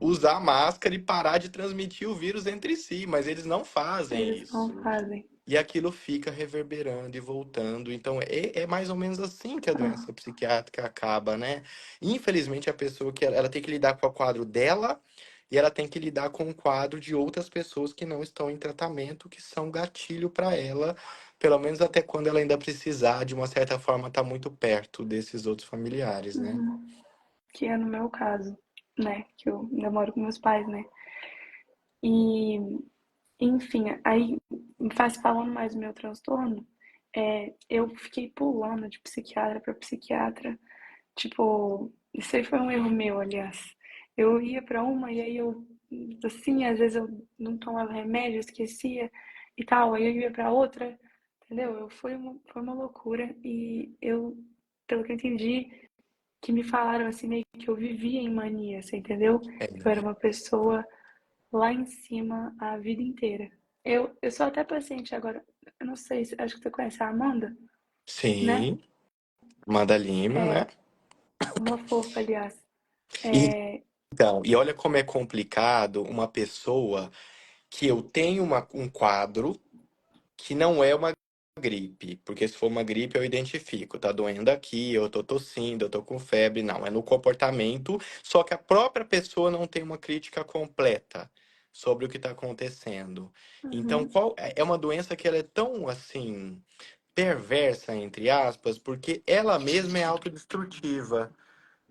usar máscara e parar de transmitir o vírus entre si, mas eles não fazem Eles não isso. fazem. E aquilo fica reverberando e voltando. Então, é mais ou menos assim que a doença Aham, psiquiátrica acaba, né? Infelizmente, a pessoa que ela tem que lidar com o quadro dela e ela tem que lidar com o quadro de outras pessoas que não estão em tratamento, que são gatilho para ela, pelo menos até quando ela ainda precisar, de uma certa forma, estar muito perto desses outros familiares, né? uhum. Que é no meu caso, né? Que eu ainda moro com meus pais, né? E, enfim, aí faz falando mais do meu transtorno, eu fiquei pulando de psiquiatra para psiquiatra. Tipo, isso aí foi um erro meu, aliás. Eu ia para uma e aí eu, assim, às vezes eu não tomava remédio, esquecia e tal. Aí eu ia para outra, entendeu? Foi uma loucura e eu, pelo que eu entendi, que me falaram assim, meio que eu vivia em mania, você entendeu? Que eu era uma pessoa lá em cima a vida inteira. Eu sou até paciente agora, eu não sei, acho que você conhece a Amanda, né? Sim, Amanda Lima, né? É, uma fofa, aliás. E, É, então, e olha como é complicado uma pessoa que eu tenho um quadro que não é uma gripe, porque se for uma gripe eu identifico, tá doendo aqui, eu tô tossindo, eu tô com febre, não, é no comportamento, só que a própria pessoa não tem uma crítica completa sobre o que está acontecendo. Então, uhum, qual é uma doença que ela é tão assim perversa entre aspas, porque ela mesma é autodestrutiva.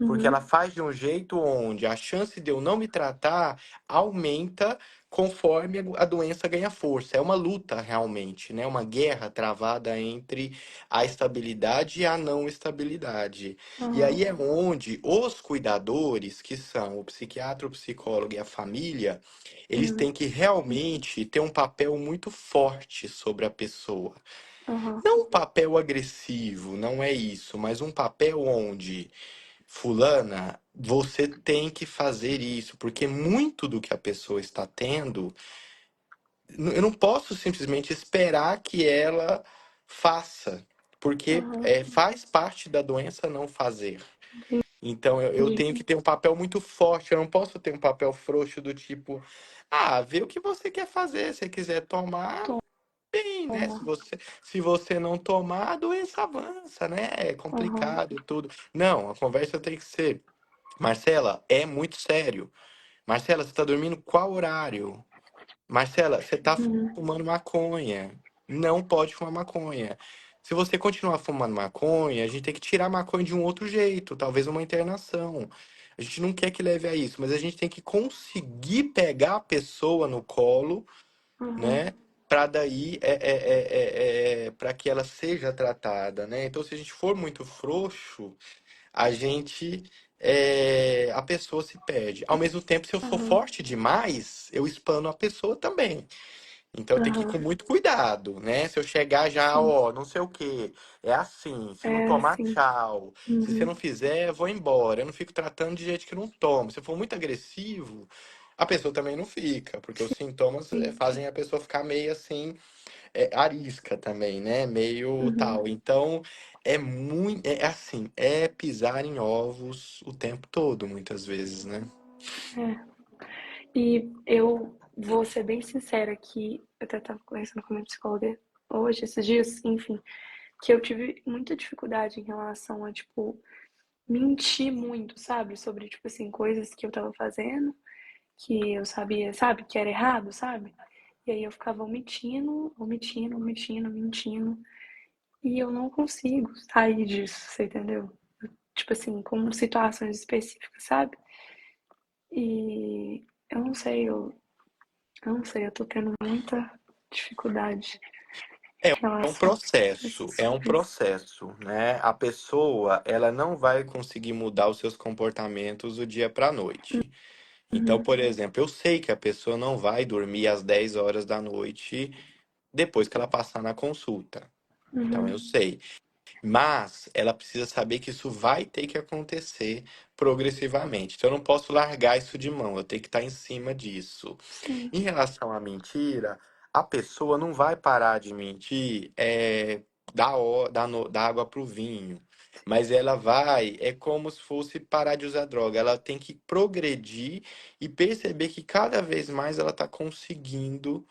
Porque ela uhum, faz de um jeito onde a chance de eu não me tratar aumenta conforme a doença ganha força. É uma luta realmente, né? Uma guerra travada entre a estabilidade e a não estabilidade. E uhum, aí é onde os cuidadores, que são o psiquiatra, o psicólogo e a família, eles têm uhum, que realmente ter um papel muito forte sobre a pessoa. uhum, Não um papel agressivo, não é isso, mas um papel onde fulana, você tem que fazer isso, porque muito do que a pessoa está tendo, eu não posso simplesmente esperar que ela faça, porque uhum. faz parte da doença não fazer. Então eu Entendi. tenho que ter um papel muito forte, eu não posso ter um papel frouxo do tipo, ah, vê o que você quer fazer, se quiser tomar, bem, né? Toma. Se você não tomar, a doença avança, né? É Uhum, complicado e tudo. Não, a conversa tem que ser Marcela, é muito sério. Marcela, você tá dormindo qual horário? Marcela, você tá uhum, fumando maconha. Não pode fumar maconha. Se você continuar fumando maconha, a gente tem que tirar a maconha de um outro jeito, talvez uma internação. A gente não quer que leve a isso, mas a gente tem que conseguir pegar a pessoa no colo, uhum, né? Para daí para que ela seja tratada, né? Então, se a gente for muito frouxo, a gente a pessoa se perde. Ao mesmo tempo, se eu for uhum, forte demais, eu espano a pessoa também. Então tem que ir com uhum. muito cuidado, né? Se eu chegar já, Sim, ó, não sei o quê, é assim, se não é tomar, assim. tchau. Se você não Uhum, fizer, eu vou embora. Eu não fico tratando de gente que não toma. Se eu for muito agressivo, a pessoa também não fica, porque os sintomas sim. fazem a pessoa ficar meio assim arisca também, né? Meio Uhum, tal. Então, é muito. É assim, é pisar em ovos o tempo todo, muitas vezes, né? é. E eu vou ser bem sincera que eu até estava conversando com a minha psicóloga hoje, esses dias, enfim, que eu tive muita dificuldade em relação a, tipo, mentir muito, sabe? Sobre, tipo assim, coisas que eu tava fazendo, que eu sabia, sabe, que era errado, sabe? E aí eu ficava omitindo, omitindo, omitindo, mentindo. E eu não consigo sair disso, você entendeu? Tipo assim, com situações específicas, sabe? E eu não sei, eu tô tendo muita dificuldade É em um relação a processo, essas é um coisas. processo, né? A pessoa, ela não vai conseguir mudar os seus comportamentos do dia para a noite. Então, Uhum. por exemplo, eu sei que a pessoa não vai dormir às 10 horas da noite depois que ela passar na consulta. Então, eu Uhum. sei. Mas ela precisa saber que isso vai ter que acontecer progressivamente. Então, eu não posso largar isso de mão, eu tenho que estar em cima disso. Sim. Em relação à mentira, a pessoa não vai parar de mentir da água para o vinho. Mas ela vai, é como se fosse parar de usar droga. Ela tem que progredir e perceber que cada vez mais ela está conseguindo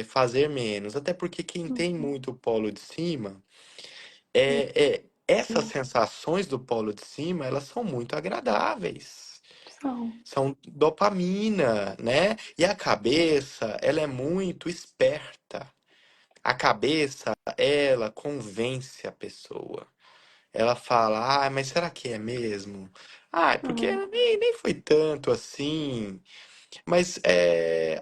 fazer menos. Até porque quem tem Uhum. muito polo de cima, É, essas sensações do polo de cima, elas são muito agradáveis. são. São dopamina, né? E a cabeça, ela é muito esperta. A cabeça, ela convence a pessoa. Ela fala, ah, mas será que é mesmo? Ah, é porque Uhum. nem foi tanto assim. Mas é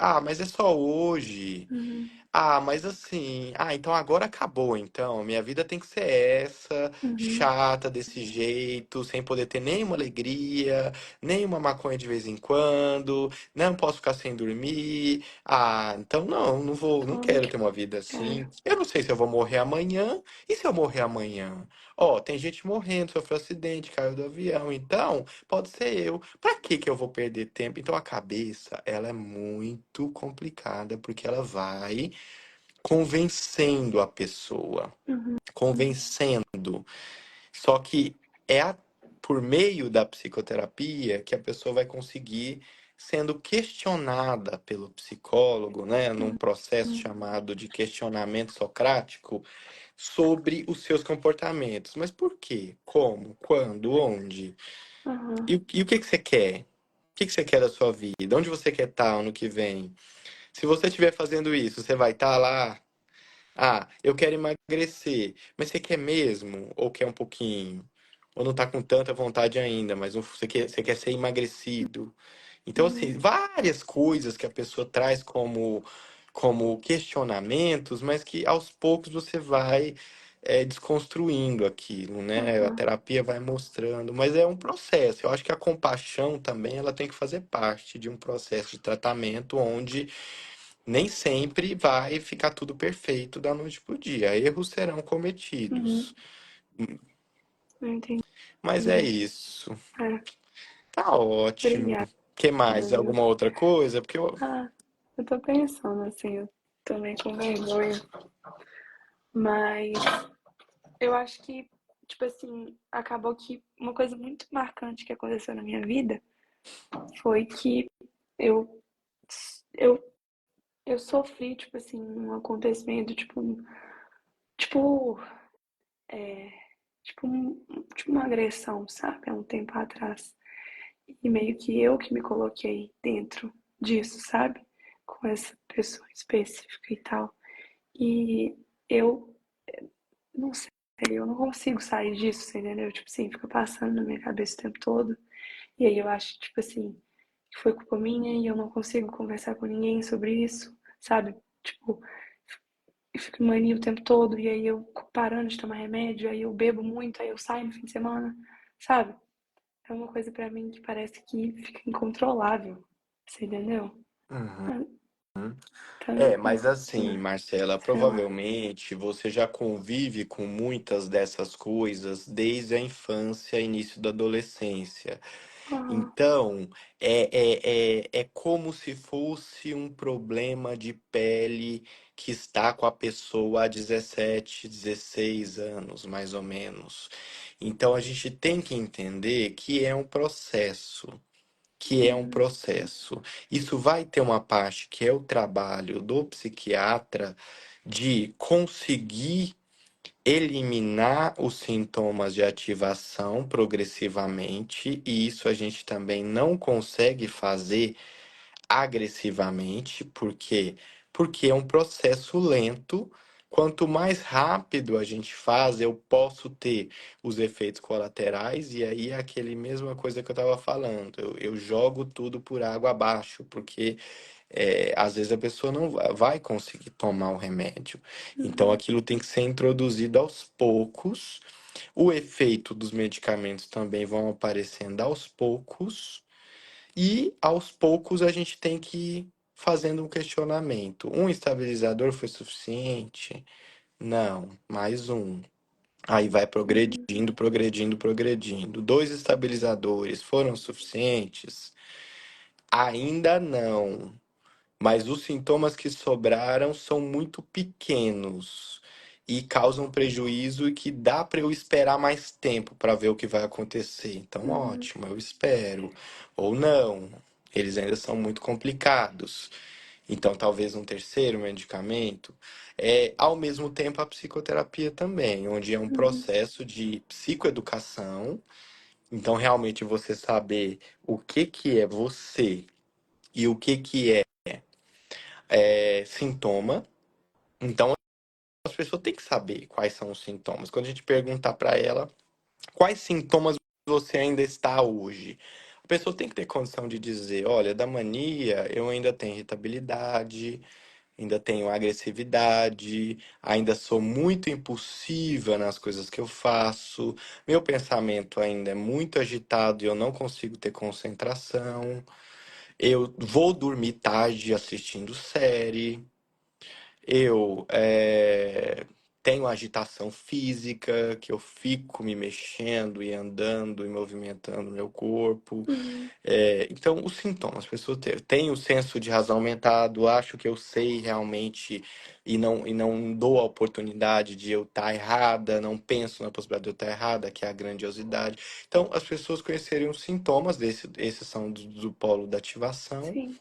só hoje. Uhum. Ah, mas assim, então agora acabou, então. Minha vida tem que ser essa, Uhum. chata desse jeito, sem poder ter nenhuma alegria, nenhuma maconha de vez em quando, não posso ficar sem dormir. Ah, então não vou, não Falando quero que ter uma vida é. assim. Eu não sei se eu vou morrer amanhã, e se eu morrer amanhã? Ó, tem gente morrendo, sofreu acidente, caiu do avião, então pode ser eu. Pra que eu vou perder tempo? Então a cabeça, ela é muito complicada, porque ela vai convencendo a pessoa, Uhum. convencendo. Só que é por meio da psicoterapia que a pessoa vai conseguir sendo questionada pelo psicólogo, né, num processo Uhum. chamado de questionamento socrático sobre os seus comportamentos. Mas por quê? Como? Quando? Onde? Uhum. E o que que você quer? O que que você quer da sua vida? Onde você quer estar ano que vem? Se você estiver fazendo isso, você vai estar lá. Ah, eu quero emagrecer. Mas você quer mesmo? Ou quer um pouquinho? Ou não tá com tanta vontade ainda, mas você quer ser emagrecido? Então, assim, Uhum. várias coisas que a pessoa traz como questionamentos, mas que aos poucos você vai desconstruindo aquilo, né? A Uhum. terapia vai mostrando, mas é um processo. Eu acho que a compaixão também ela tem que fazer parte de um processo de tratamento onde nem sempre vai ficar tudo perfeito da noite pro dia. Erros serão cometidos. Uhum. Eu entendi. Mas é isso. É, Tá ótimo. obrigada, Que mais? viu? Alguma outra coisa? Porque eu. Ah, eu tô pensando assim, eu também com vergonha, mas eu acho que, tipo assim, acabou que uma coisa muito marcante que aconteceu na minha vida foi que eu, eu, eu sofri, tipo assim, um acontecimento, tipo, é, tipo uma agressão, sabe? Há um tempo atrás. E meio que eu que me coloquei dentro disso, sabe? Com essa pessoa específica e tal. E eu não sei, eu não consigo sair disso, você entendeu? Tipo assim, fica passando na minha cabeça o tempo todo. E aí eu acho, tipo assim, que foi culpa minha e eu não consigo conversar com ninguém sobre isso, sabe? Tipo, eu fico em mania o tempo todo e aí eu parando de tomar remédio, aí eu bebo muito, aí eu saio no fim de semana, sabe? É uma coisa pra mim que parece que fica incontrolável, você entendeu? Uhum. Ah, É, então, mas assim, né, Marcela, sei lá. provavelmente você já convive com muitas dessas coisas desde a infância, início da adolescência. Aham, Então, é como se fosse um problema de pele que está com a pessoa há 17, 16 anos, mais ou menos. Então, a gente tem que entender que é um processo. Que é um uhum, processo. Isso vai ter uma parte que é o trabalho do psiquiatra de conseguir eliminar os sintomas de ativação progressivamente, e isso a gente também não consegue fazer agressivamente, porque é um processo lento. Quanto mais rápido a gente faz, eu posso ter os efeitos colaterais, e aí é aquele mesma coisa que eu estava falando. Eu jogo tudo por água abaixo, porque às vezes a pessoa não vai conseguir tomar o remédio. Então uhum, aquilo tem que ser introduzido aos poucos. O efeito dos medicamentos também vão aparecendo aos poucos. E aos poucos a gente tem que ir fazendo um questionamento. Um estabilizador foi suficiente? Não, mais um. Aí vai Uhum. progredindo, progredindo, progredindo. Dois estabilizadores foram suficientes? Ainda não. Mas os sintomas que sobraram são muito pequenos e causam prejuízo e que dá para eu esperar mais tempo para ver o que vai acontecer. Então, Uhum. ótimo, eu espero. Ou não, eles ainda são muito complicados. Então, talvez um terceiro medicamento. É, ao mesmo tempo, a psicoterapia também, onde é um Uhum. processo de psicoeducação. Então, realmente, você saber o que que é você e o que que é sintoma. Então, as pessoas têm que saber quais são os sintomas. Quando a gente perguntar para ela quais sintomas você ainda está hoje, a pessoa tem que ter condição de dizer: olha, da mania eu ainda tenho irritabilidade, ainda tenho agressividade, ainda sou muito impulsiva nas coisas que eu faço, meu pensamento ainda é muito agitado e eu não consigo ter concentração, eu vou dormir tarde assistindo série. Eu tenho agitação física, que eu fico me mexendo e andando e movimentando meu corpo. Uhum. Então, os sintomas, as pessoas têm o senso de razão aumentado, acho que eu sei realmente e não dou a oportunidade de eu estar errada, não penso na possibilidade de eu estar errada, que é a grandiosidade. Então, as pessoas conheceriam os sintomas, esses são do polo da ativação. Sim.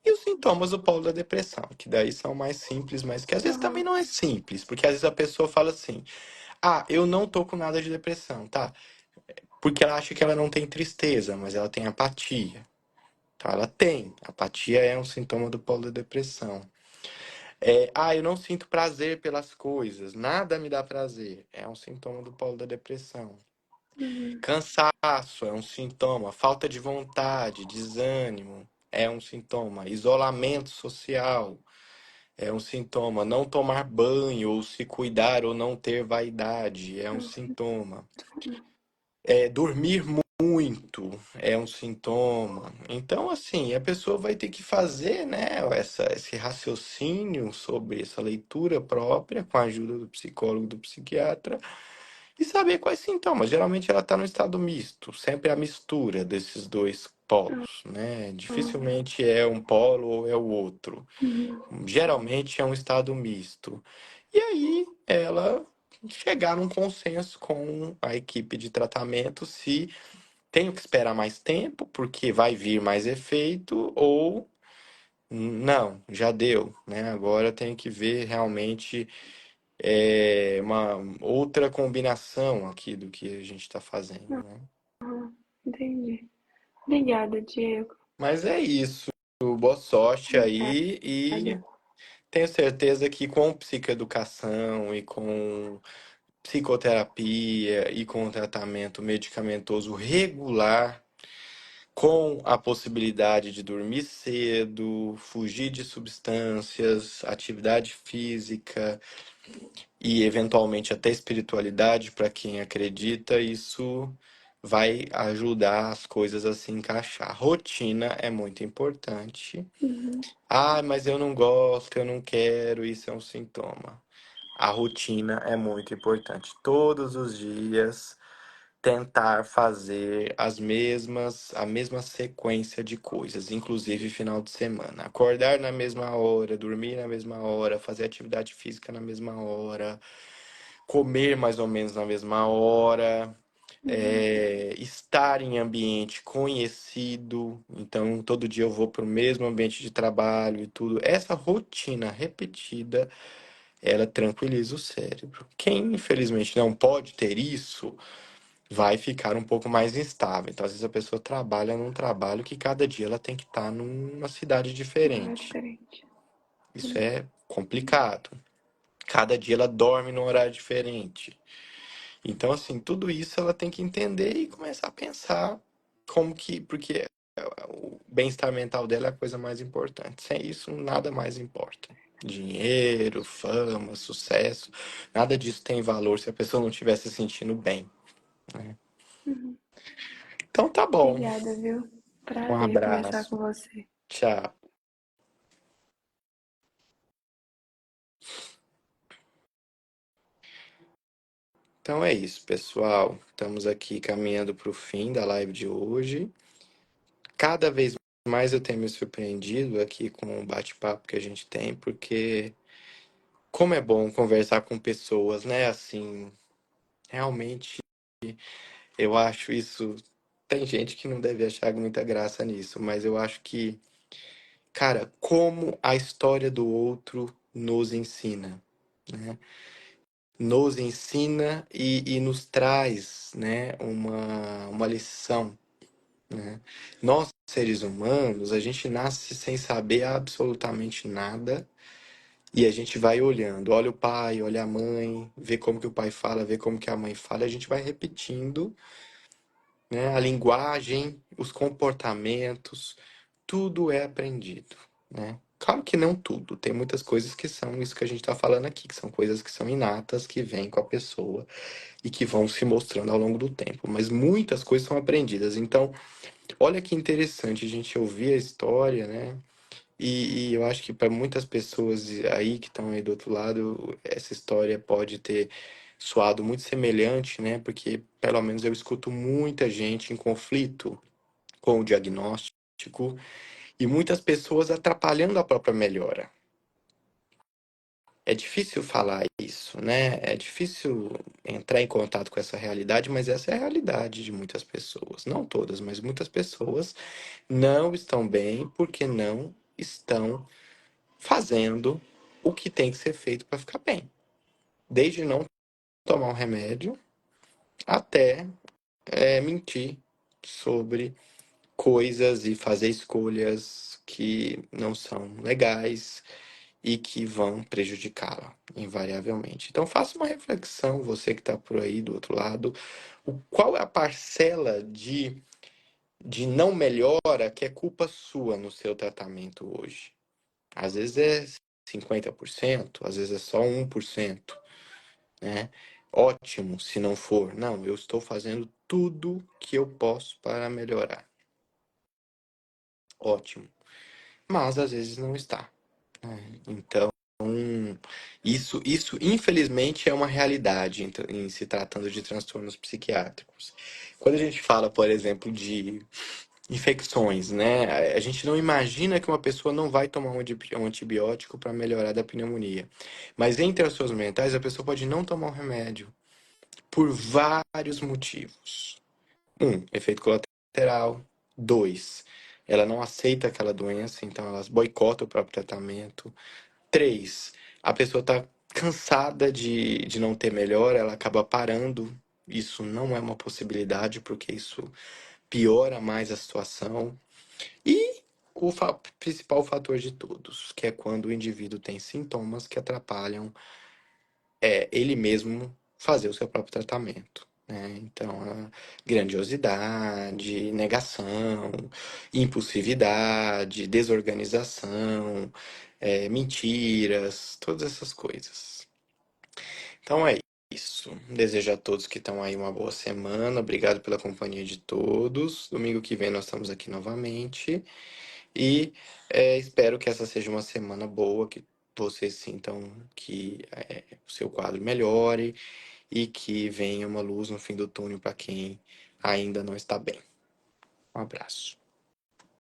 E os sintomas do polo da depressão, que daí são mais simples, mas que às vezes também Aham. não é simples, porque às vezes a pessoa fala assim: ah, eu não tô com nada de depressão, tá? Porque ela acha que ela não tem tristeza, mas ela tem apatia. Então ela tem. Apatia é um sintoma do polo da depressão. Ah, eu não sinto prazer pelas coisas, nada me dá prazer. É um sintoma do polo da depressão. Uhum. Cansaço é um sintoma, falta de vontade, desânimo é um sintoma, isolamento social é um sintoma. Não tomar banho, ou se cuidar, ou não ter vaidade, é um Não sei. sintoma. Dormir muito é um sintoma. Então, assim, a pessoa vai ter que fazer, né, esse raciocínio sobre essa leitura própria, com a ajuda do psicólogo, do psiquiatra, e saber quais sintomas. Geralmente ela está no estado misto, sempre a mistura desses dois polos, né? Aham. Dificilmente é um polo ou é o outro. Uhum. Geralmente é um estado misto. E aí ela chegar num consenso com a equipe de tratamento se tenho que esperar mais tempo porque vai vir mais efeito ou não, já deu, né? Agora tenho que ver realmente uma outra combinação aqui do que a gente está fazendo, né? Aham. Entendi. Obrigada, Diego. Mas é isso. Boa sorte Obrigada. aí e tenho certeza que com psicoeducação e com psicoterapia e com tratamento medicamentoso regular, com a possibilidade de dormir cedo, fugir de substâncias, atividade física e eventualmente até espiritualidade para quem acredita, isso vai ajudar as coisas a se encaixar. Rotina é muito importante. Uhum. Ah, mas eu não gosto, eu não quero, isso é um sintoma. A rotina é muito importante. Todos os dias tentar fazer a mesma sequência de coisas, inclusive final de semana. Acordar na mesma hora, dormir na mesma hora, fazer atividade física na mesma hora, comer mais ou menos na mesma hora, Uhum. estar em ambiente conhecido. Então, todo dia eu vou para o mesmo ambiente de trabalho e tudo. Essa rotina repetida, ela tranquiliza o cérebro. Quem, infelizmente, não pode ter isso vai ficar um pouco mais instável. Então, às vezes a pessoa trabalha num trabalho que cada dia ela tem que estar numa cidade Lugar diferente. diferente. Isso Sim. é complicado. Cada dia ela dorme num horário diferente. Então, assim, tudo isso ela tem que entender e começar a pensar como que, porque o bem-estar mental dela é a coisa mais importante. Sem isso, nada mais importa. Dinheiro, fama, sucesso, nada disso tem valor se a pessoa não estiver se sentindo bem, né? Uhum. Então tá bom. Obrigada, viu? Um Prazer conversar abraço. com você. Tchau. Então é isso, pessoal. Estamos aqui caminhando para o fim da live de hoje. Cada vez mais eu tenho me surpreendido aqui com o bate-papo que a gente tem, porque como é bom conversar com pessoas, né? Assim, realmente eu acho isso. Tem gente que não deve achar muita graça nisso, mas eu acho que, cara, como a história do outro nos ensina, né? Nos ensina e nos traz, né, uma lição, né? Nós, seres humanos, a gente nasce sem saber absolutamente nada e a gente vai olhando, olha o pai, olha a mãe, vê como que o pai fala, vê como que a mãe fala, e a gente vai repetindo, né? A linguagem, os comportamentos, tudo é aprendido, né? Claro que não tudo, tem muitas coisas que são isso que a gente está falando aqui, que são coisas que são inatas, que vêm com a pessoa e que vão se mostrando ao longo do tempo, mas muitas coisas são aprendidas. Então, olha que interessante a gente ouvir a história, né? E eu acho que para muitas pessoas aí que estão aí do outro lado, essa história pode ter soado muito semelhante, né? Porque pelo menos eu escuto muita gente em conflito com o diagnóstico e muitas pessoas atrapalhando a própria melhora. É difícil falar isso, né? É difícil entrar em contato com essa realidade, mas essa é a realidade de muitas pessoas. Não todas, mas muitas pessoas não estão bem porque não estão fazendo o que tem que ser feito para ficar bem. Desde não tomar um remédio até mentir sobre coisas e fazer escolhas que não são legais e que vão prejudicá-la, invariavelmente. Então, faça uma reflexão, você que está por aí do outro lado, qual é a parcela de não melhora que é culpa sua no seu tratamento hoje? Às vezes é 50%, às vezes é só 1%, né? Ótimo, se não for. Não, eu estou fazendo tudo que eu posso para melhorar. Ótimo. Mas às vezes não está, né? Então, isso infelizmente é uma realidade em se tratando de transtornos psiquiátricos. Quando a gente fala, por exemplo, de infecções, né? A gente não imagina que uma pessoa não vai tomar um antibiótico para melhorar da pneumonia. Mas em transtornos mentais, a pessoa pode não tomar um remédio por vários motivos. Um, efeito colateral. Dois, ela não aceita aquela doença, então ela boicota o próprio tratamento. Três, a pessoa está cansada de não ter melhora, ela acaba parando. Isso não é uma possibilidade, porque isso piora mais a situação. E o principal fator de todos, que é quando o indivíduo tem sintomas que atrapalham ele mesmo fazer o seu próprio tratamento, né? Então, a grandiosidade, negação, impulsividade, desorganização, mentiras, todas essas coisas. Então é isso. Desejo a todos que estão aí uma boa semana. Obrigado pela companhia de todos. Domingo que vem nós estamos aqui novamente. E espero que essa seja uma semana boa, que vocês sintam que o seu quadro melhore e que venha uma luz no fim do túnel para quem ainda não está bem. Um abraço.